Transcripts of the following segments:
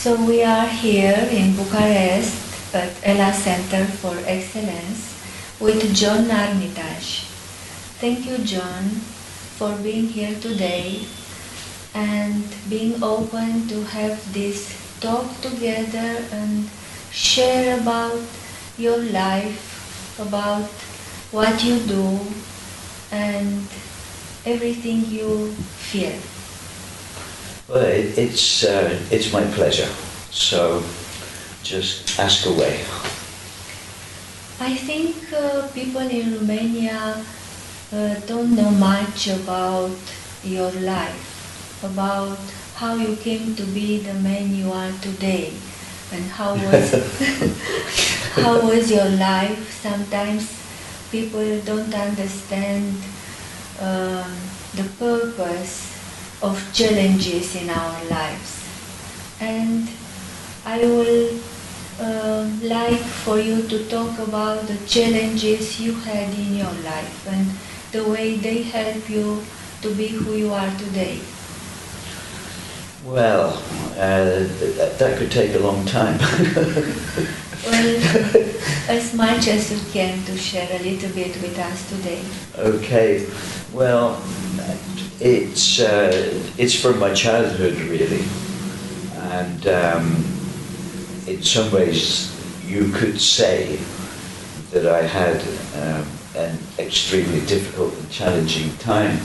So we are here in Bucharest at Ella Center for Excellence with John Armitage. Thank you, John, for being here today and being open to have this talk together and share about your life, about what you do and everything you feel. Well, it's my pleasure, so just ask away. I think people in Romania don't know much about your life, about how you came to be the man you are today, and how was your life. Sometimes people don't understand the purpose of challenges in our lives, and I will like for you to talk about the challenges you had in your life and the way they help you to be who you are today. Well, that could take a long time. Well, as much as you can to share a little bit with us today. Okay, well, it's from my childhood really, and in some ways you could say that I had an extremely difficult and challenging time.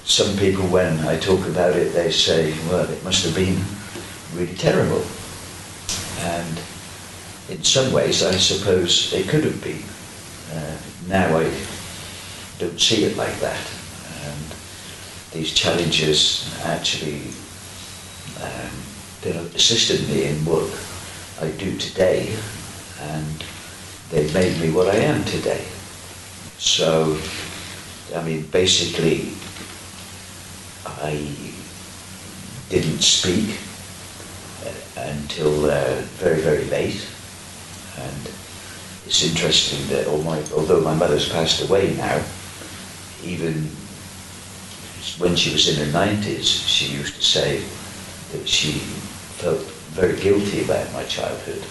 Some people, when I talk about it, they say, well, it must have been really terrible. And in some ways, I suppose it could have been. Now I don't see it like that. And these challenges actually they assisted me in what I do today, and they made me what I am today. So, I mean, basically, I didn't speak until very, very late. And it's interesting that although my mother's passed away now, even when she was in her 90s, she used to say that she felt very guilty about my childhood.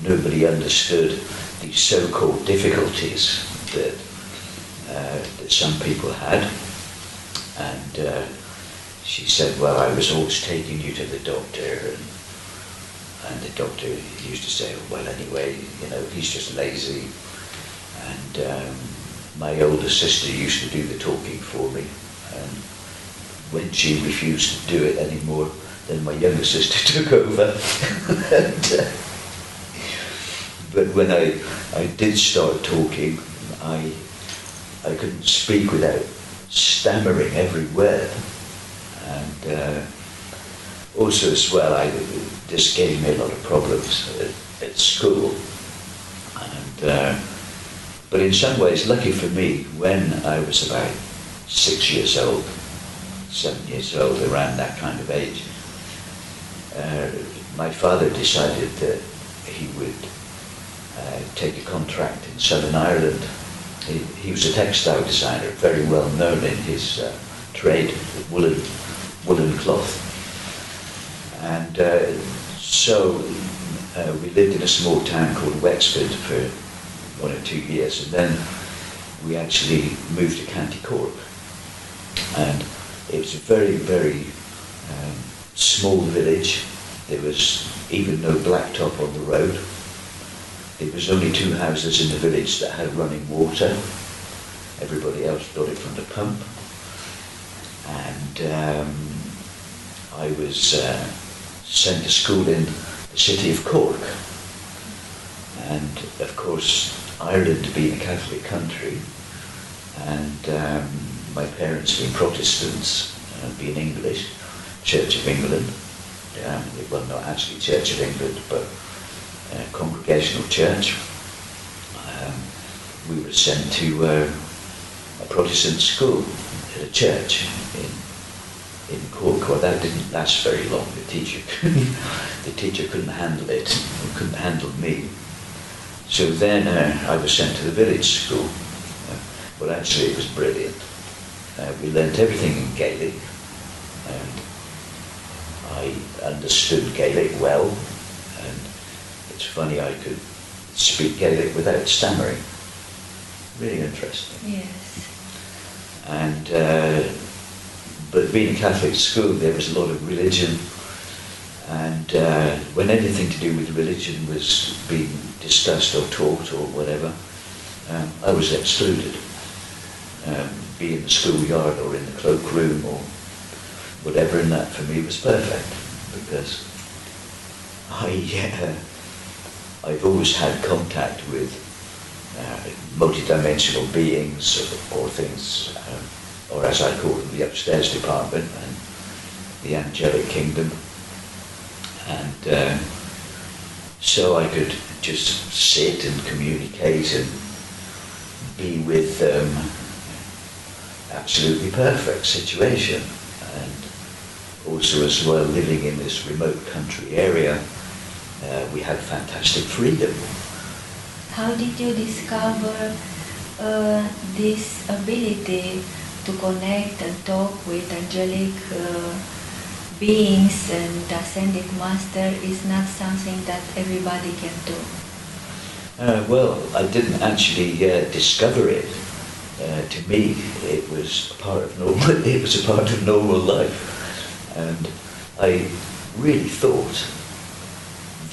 Nobody understood these so-called difficulties that some people had. And she said, well, I was always taking you to the doctor, and the doctor used to say, well, anyway, you know, he's just lazy. And my older sister used to do the talking for me. And when she refused to do it anymore, then my younger sister took over. But when I did start talking, I couldn't speak without stammering every word. And also as well, this gave me a lot of problems at school. And but in some ways, lucky for me, when I was about 6 years old, 7 years old, around that kind of age, my father decided that he would take a contract in Southern Ireland. He was a textile designer, very well known in his trade, woolen cloth. And so we lived in a small town called Wexford for 1 or 2 years, and then we actually moved to County Cork. And it was a very, very small village. There was even no blacktop on the road. There was only 2 houses in the village that had running water. Everybody else got it from the pump. And I was sent to school in the city of Cork. And of course, Ireland being a Catholic country, and my parents being Protestants, being English, Church of England, well, not actually Church of England, but Congregational Church. We were sent to a Protestant school at a church in Cork. Well, that didn't last very long. The teacher couldn't handle it, or couldn't handle me. So then I was sent to the village school. Well, actually it was brilliant. We learnt everything in Gaelic, and I understood Gaelic well, and it's funny, I could speak Gaelic without stammering. Really interesting. Yes. And but being a Catholic school, there was a lot of religion, and when anything to do with religion was being discussed or taught or whatever, I was excluded. Be in the schoolyard or in the cloakroom or whatever, and that for me was perfect, because I've always had contact with multidimensional beings or things, or as I call them, the upstairs department and the angelic kingdom, and so I could just sit and communicate and be with them. Absolutely perfect situation, and also as well, living in this remote country area, we had fantastic freedom. How did you discover this ability to connect and talk with angelic beings and ascended master is not something that everybody can do? Well, I didn't actually discover it. To me, it was a part of normal. It was a part of normal life, and I really thought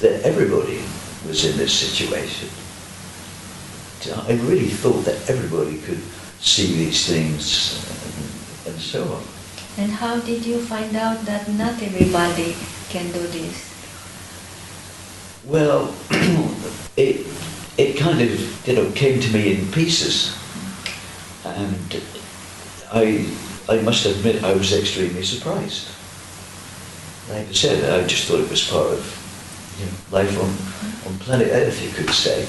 that everybody was in this situation. I really thought that everybody could see these things and so on. And how did you find out that not everybody can do this? Well, it kind of came to me in pieces, and I must admit I was extremely surprised. Like I said, I just thought it was part of life on planet Earth, you could say.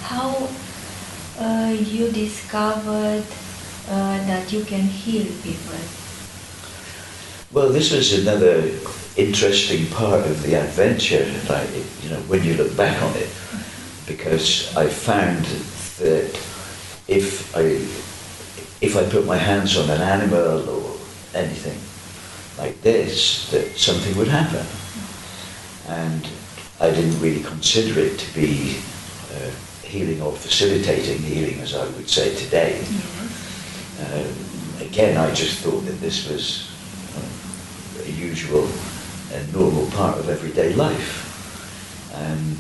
How you discovered that you can heal people? Well, this was another interesting part of the adventure, when you look back on it, because I found that if I put my hands on an animal or anything like this, that something would happen. And I didn't really consider it to be healing or facilitating healing, as I would say today. Yes. Again, I just thought that this was a usual and normal part of everyday life. And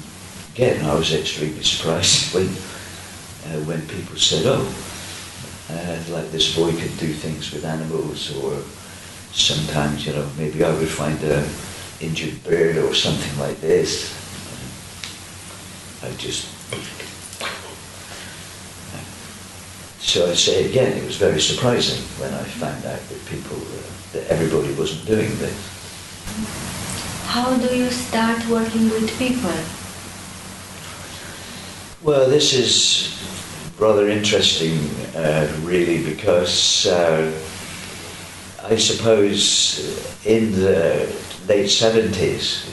again, I was extremely surprised when people said, "Oh, like this boy could do things with animals," or sometimes, maybe I would find an injured bird or something like this. So I say again, it was very surprising when I found out that everybody wasn't doing this. How do you start working with people? Well, this is rather interesting, really, because I suppose in the late 70s,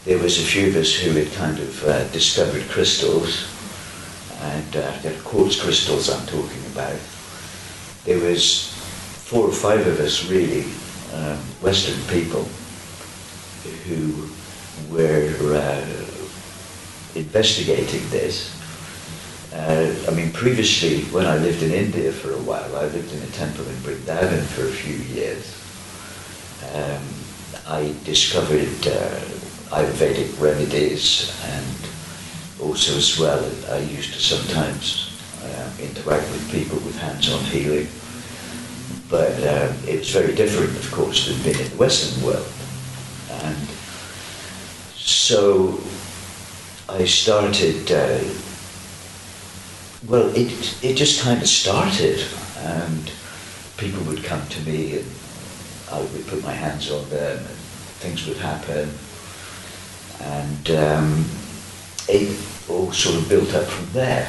there was a few of us who had kind of discovered crystals, and quartz crystals I'm talking about. There was 4 or 5 of us really, Western people, who were investigating this. Previously, when I lived in India for a while, I lived in a temple in Vrindavan for a few years. I discovered Ayurvedic remedies, and also as well, I used to sometimes interact with people with hands-on healing. But it was very different, of course, than being in the Western world. And so I started, it just kind of started, and people would come to me and I would put my hands on them and things would happen. And it all sort of built up from there.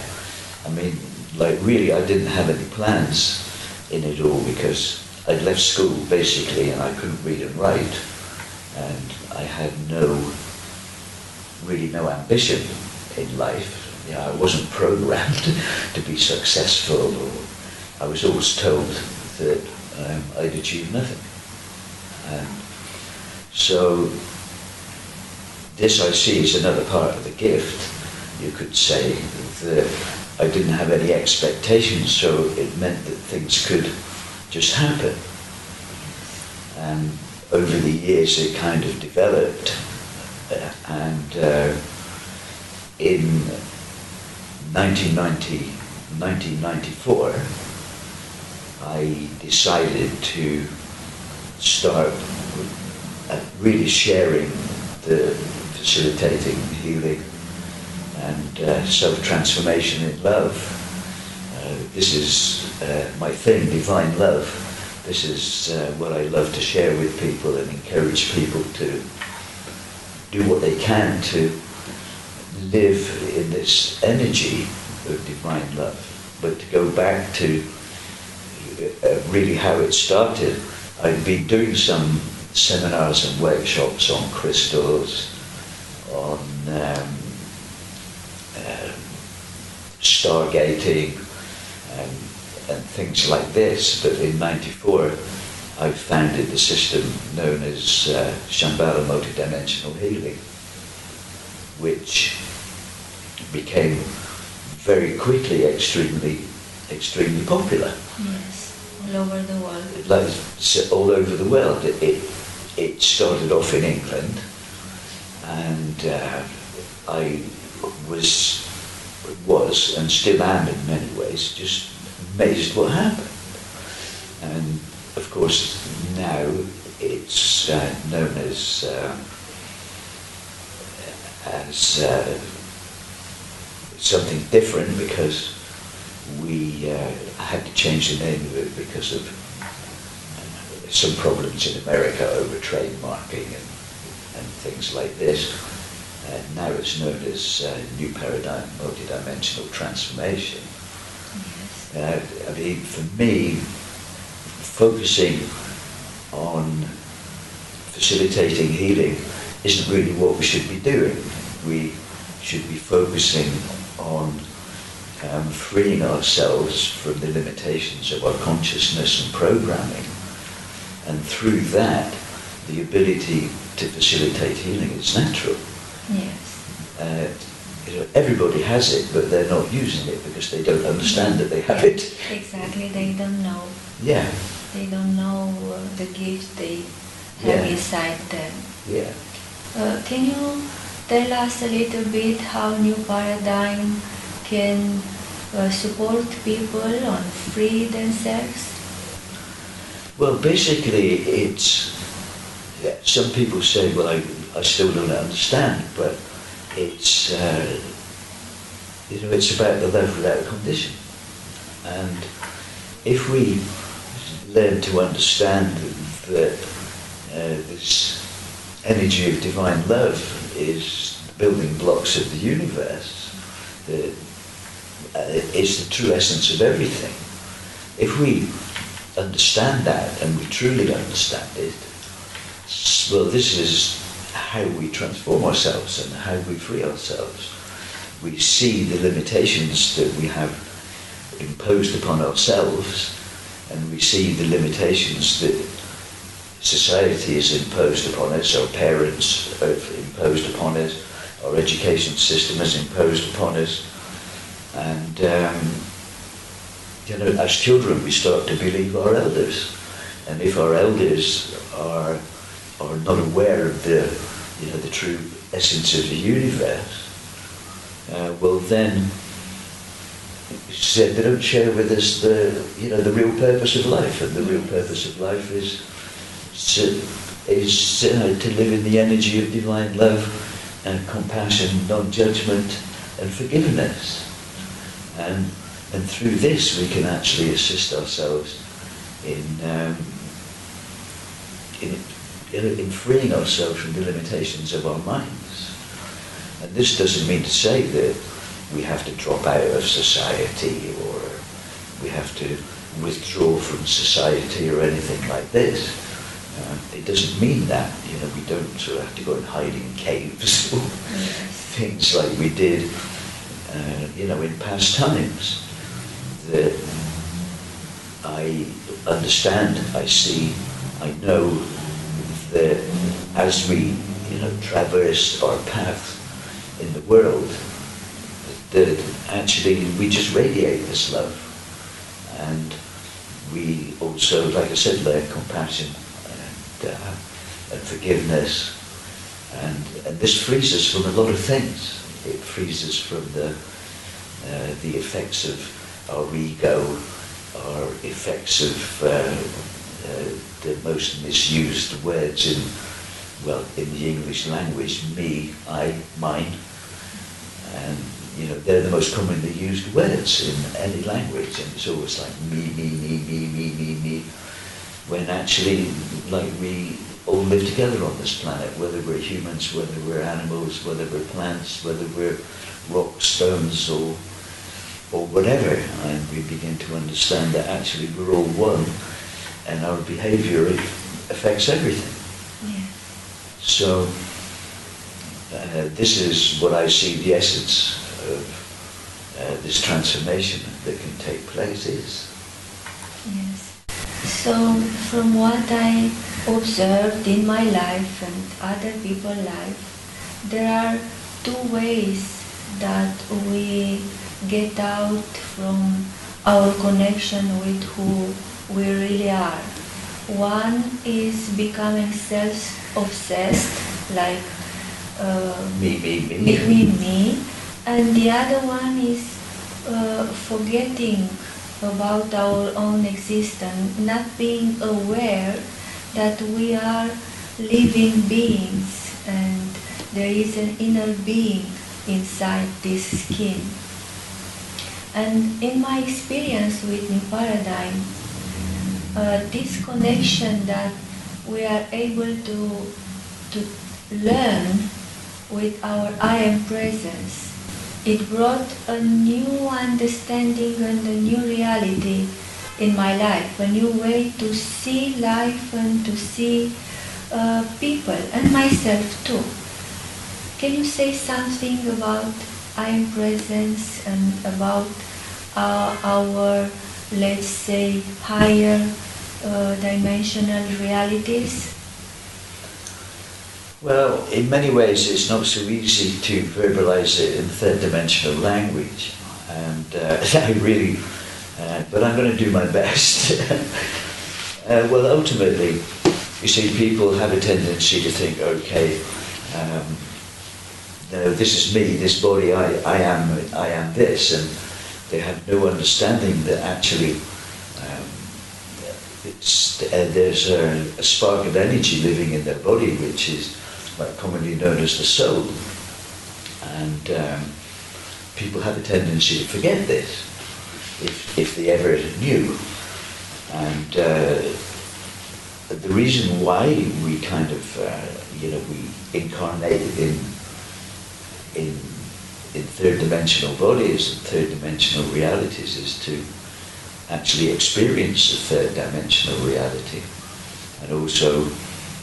Really, I didn't have any plans in it all, because I'd left school basically and I couldn't read and write, and I had really no ambition in life. I wasn't programmed to be successful, or I was always told that I'd achieve nothing. And So this I see is another part of the gift. You could say that I didn't have any expectations, so it meant that things could just happen. And over the years it kind of developed, and in 1994 I decided to start really sharing the facilitating healing and self-transformation in love. This is my thing, divine love. This is what I love to share with people and encourage people to do what they can to live in this energy of divine love. But to go back to really how it started, I'd been doing some seminars and workshops on crystals, on stargating and things like this. But in '94 I founded the system known as Shambhala Multidimensional Healing, which became very quickly extremely popular. Yes, all over the world. Like all over the world. It started off in England, and I was and still am in many ways just amazed what happened. And of course now it's known as something different, because we had to change the name of it because of some problems in America over trademarking and things like this. Now it's known as New Paradigm Multidimensional Transformation. Yes. I mean, for me, focusing on facilitating healing isn't really what we should be doing. We should be focusing on freeing ourselves from the limitations of our consciousness and programming, and through that the ability to facilitate healing is natural. Yes. Everybody has it, but they're not using it because they don't understand that they have it. Exactly, they don't know. Yeah. They don't know the gift they have inside them. Yeah. Can you tell us a little bit how New Paradigm can support people on free themselves? Well, basically, it's some people say, well, I still don't understand, but it's it's about the love without condition. And if we learn to understand that this energy of divine love is the building blocks of the universe, that is the true essence of everything. If we understand that, and we truly understand it, well, this is how we transform ourselves and how we free ourselves. We see the limitations that we have imposed upon ourselves, and we see the limitations that society has imposed upon us, our parents have imposed upon us, our education system has imposed upon us. And as children we start to believe our elders, and if our elders are not aware of the true essence of the universe, well then they don't share with us the real purpose of life, and the real purpose of life is to live in the energy of divine love and compassion, non-judgment and forgiveness. And through this we can actually assist ourselves in freeing ourselves from the limitations of our minds. And this doesn't mean to say that we have to drop out of society, or we have to withdraw from society or anything like this. It doesn't mean that. We don't sort of have to go and hide in caves or things like we did in past times. That I understand, I see, I know that as we, traverse our path in the world, that actually we just radiate this love. And we also, like I said, learn compassion and forgiveness. And this frees us from a lot of things. It frees us from the effects of our ego, or effects of the most misused words in the English language, me, I, mine. And they're the most commonly used words in any language, and it's always like me, me, when actually, like, we all live together on this planet, whether we're humans, whether we're animals, whether we're plants, whether we're rocks, stones, or whatever, and we begin to understand that actually we're all one, and our behaviour affects everything. Yeah. So this is what I see the essence of this transformation that can take place is. Yes. So from what I observed in my life and other people's life, there are two ways that we get out from our connection with who we really are. One is becoming self-obsessed, like me, and the other one is forgetting about our own existence, not being aware that we are living beings and there is an inner being inside this skin. And in my experience with New Paradigm, this connection that we are able to learn with our I am presence, it brought a new understanding and a new reality in my life, a new way to see life and to see people and myself too. Can you say something about I am presence and about our, let's say, higher dimensional realities? Well, in many ways it's not so easy to verbalize it in third dimensional language, and I really, but I'm going to do my best. Well, ultimately, you see, people have a tendency to think, okay, no, this is me, this body, I am this, and they have no understanding that actually there's a spark of energy living in their body, which is commonly known as the soul. And people have a tendency to forget this, if they ever knew. And the reason why we kind of, we incarnated in third dimensional bodies and third dimensional realities is to actually experience the third dimensional reality, and also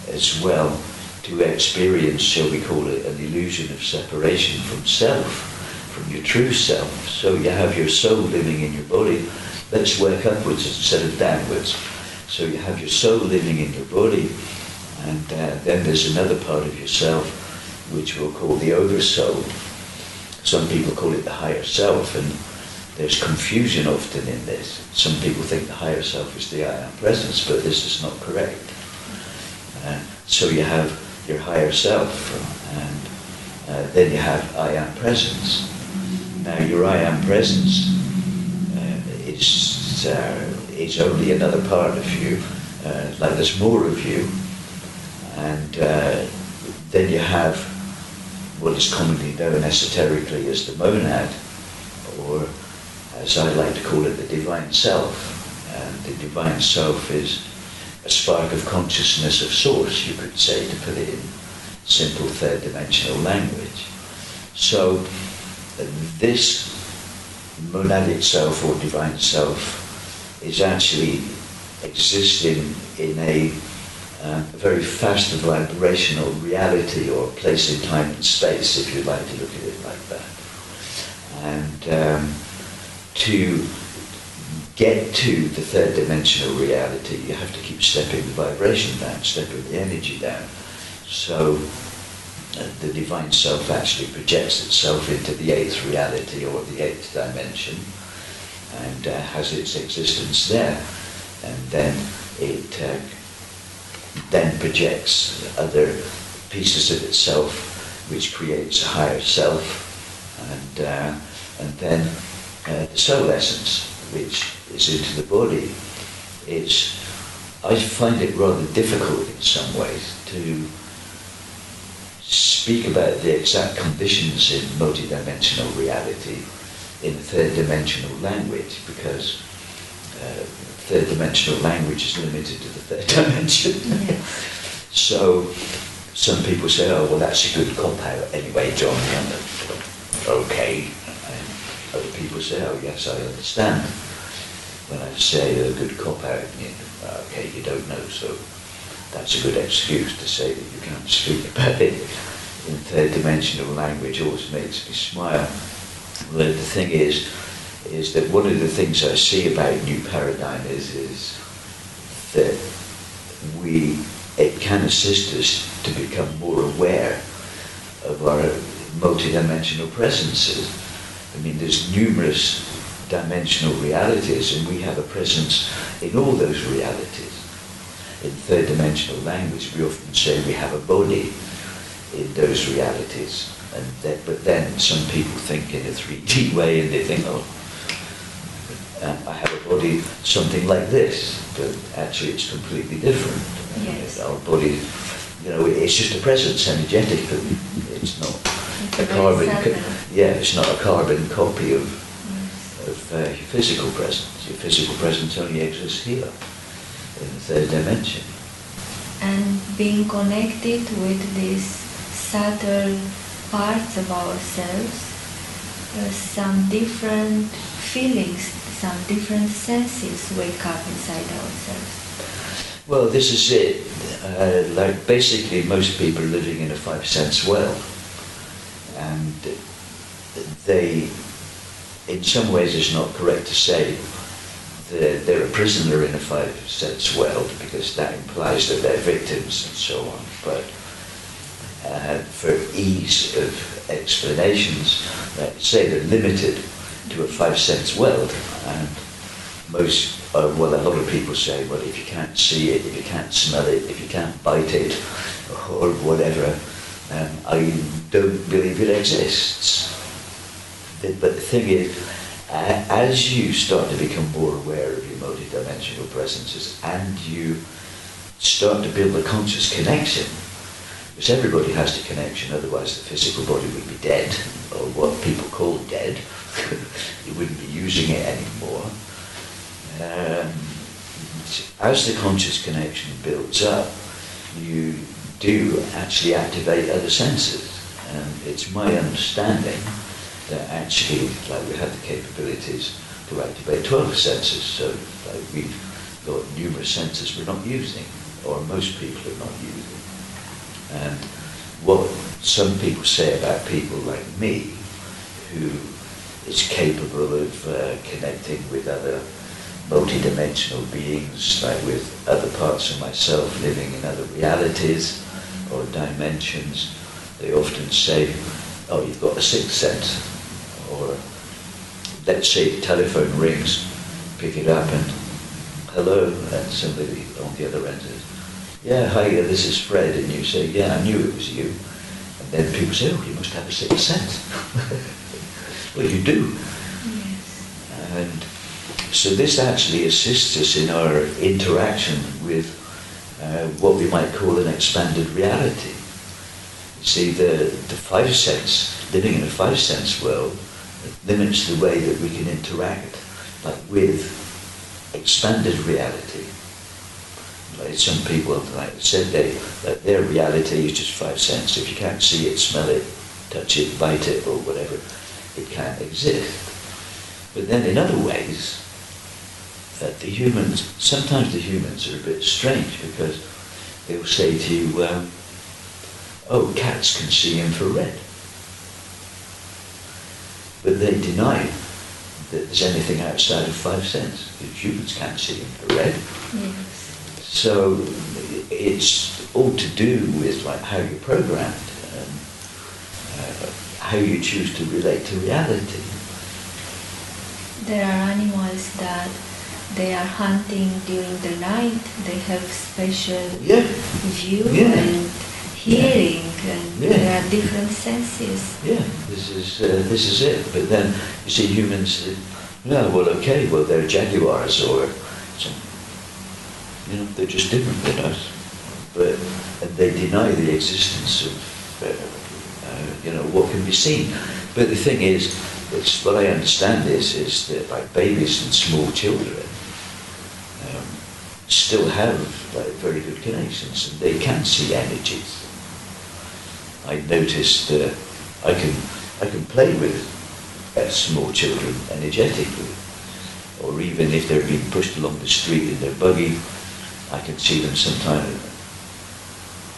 as well to experience, shall we call it, an illusion of separation from self, from your true self. So you have your soul living in your body. Let's work upwards instead of downwards. So you have your soul living in your body, and then there's another part of yourself which we'll call the oversoul. Some people call it the higher self, and there's confusion often in this. Some people think the higher self is the I am presence, but this is not correct. So you have your higher self, and then you have I am presence. Now your I am presence is only another part of you, like there's more of you, and then you have what is commonly known esoterically as the monad, or as I like to call it, the divine self. And the divine self is a spark of consciousness of source, you could say, to put it in simple third dimensional language. So this monadic self or divine self is actually existing in a very fast vibrational reality, or place in time and space, if you like to look at it like that. And to get to the third dimensional reality, you have to keep stepping the vibration down, stepping the energy down. So the divine self actually projects itself into the eighth reality or the eighth dimension and has its existence there. And then it then projects other pieces of itself which creates a higher self, and then the soul essence, which is into the body. I find it rather difficult in some ways to speak about the exact conditions in multidimensional reality in third-dimensional language, because third-dimensional language is limited to the third dimension. Yeah. So some people say, oh, well, that's a good cop-out anyway, John. Okay. And other people say, oh, yes, I understand. When I say a good cop-out, okay, you don't know, so that's a good excuse to say that you can't speak about it in third-dimensional language. Always makes me smile. Well, the thing is that one of the things I see about New Paradigm is that it can assist us to become more aware of our multidimensional presences. I mean, there's numerous dimensional realities, and we have a presence in all those realities. In third-dimensional language, we often say we have a body in those realities, but then some people think in a 3D way, and they think, oh, I have a body something like this, but actually it's completely different. Yes. Our body, it's just a presence energetically. It's not a carbon. It's not a carbon copy of your physical presence. Your physical presence only exists here, in the third dimension. And being connected with these subtle parts of ourselves, some different feelings, some different senses wake up inside ourselves. Well, this is it. Like basically most people are living in a five-sense world, and they, in some ways it's not correct to say that they're a prisoner in a five-sense world, because that implies that they're victims and so on. But for ease of explanations, let's say they're limited to a five-sense world, and a lot of people say, well, if you can't see it, if you can't smell it, if you can't bite it, or whatever, I don't believe it exists. But the thing is, as you start to become more aware of your multidimensional presences, and you start to build a conscious connection, because everybody has the connection, otherwise the physical body would be dead, or what people call dead. You wouldn't be using it anymore. As the conscious connection builds up, you do actually activate other senses. And it's my understanding that actually, like, we have the capabilities to activate 12 senses. So like, we've got numerous senses we're not using, or most people are not using. And what some people say about people like me, who is capable of connecting with other multidimensional beings, like with other parts of myself living in other realities or dimensions, they often say, oh, you've got a sixth sense. Or let's say the telephone rings, pick it up and, hello, and somebody on the other end says, yeah, hi, this is Fred, and you say, yeah, I knew it was you. And then people say, oh, you must have a sixth sense. Well, you do. Yes. And so this actually assists us in our interaction with what we might call an expanded reality. You see, the five sense, living in a five sense world, limits the way that we can interact, like, with expanded reality. Like some people, like said, that their reality is just five sense. If you can't see it, smell it, touch it, bite it, or whatever, it can't exist. But then in other ways, sometimes the humans are a bit strange, because they'll say to you, oh, cats can see infrared. But they deny that there's anything outside of five sense, because humans can't see infrared. Yes. So it's all to do with like how you're programmed and how you choose to relate to reality. There are animals that they are hunting during the night. They have special view and hearing, and there are different senses. Yeah, this is it. But then you see humans. No, well, okay, well, they're jaguars or some, they're just different than us. But and they deny the existence of what can be seen. But the thing is, it's what I understand is that like babies and small children still have like very good connections, and they can see energies. I noticed that I can play with small children energetically, or even if they're being pushed along the street in their buggy, I can see them sometimes.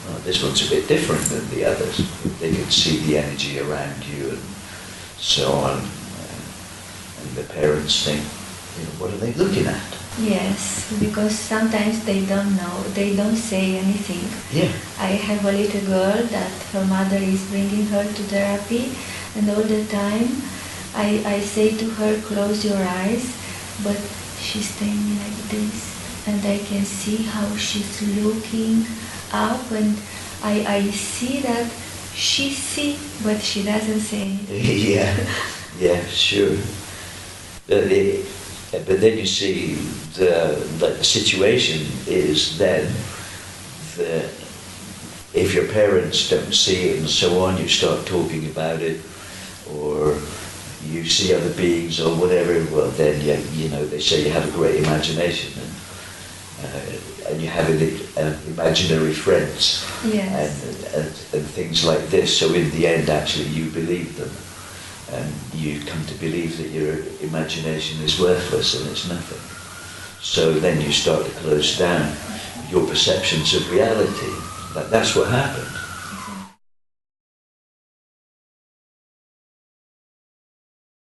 Oh, this one's a bit different than the others. They can see the energy around you and so on. And the parents think, what are they looking at? Yes, because sometimes they don't know, they don't say anything. Yeah. I have a little girl that her mother is bringing her to therapy, and all the time I say to her, close your eyes, but she's staying like this, and I can see how she's looking up, and I see that she sees, but she doesn't say anything. Yeah, sure. But then you see the situation is then that if your parents don't see it and so on, you start talking about it, or you see other beings or whatever, well then they say you have a great imagination and you have imaginary friends. Yes. and things like this. So in the end, actually, you believe them. And you come to believe that your imagination is worthless and it's nothing. So then you start to close down your perceptions of reality. That's what happened.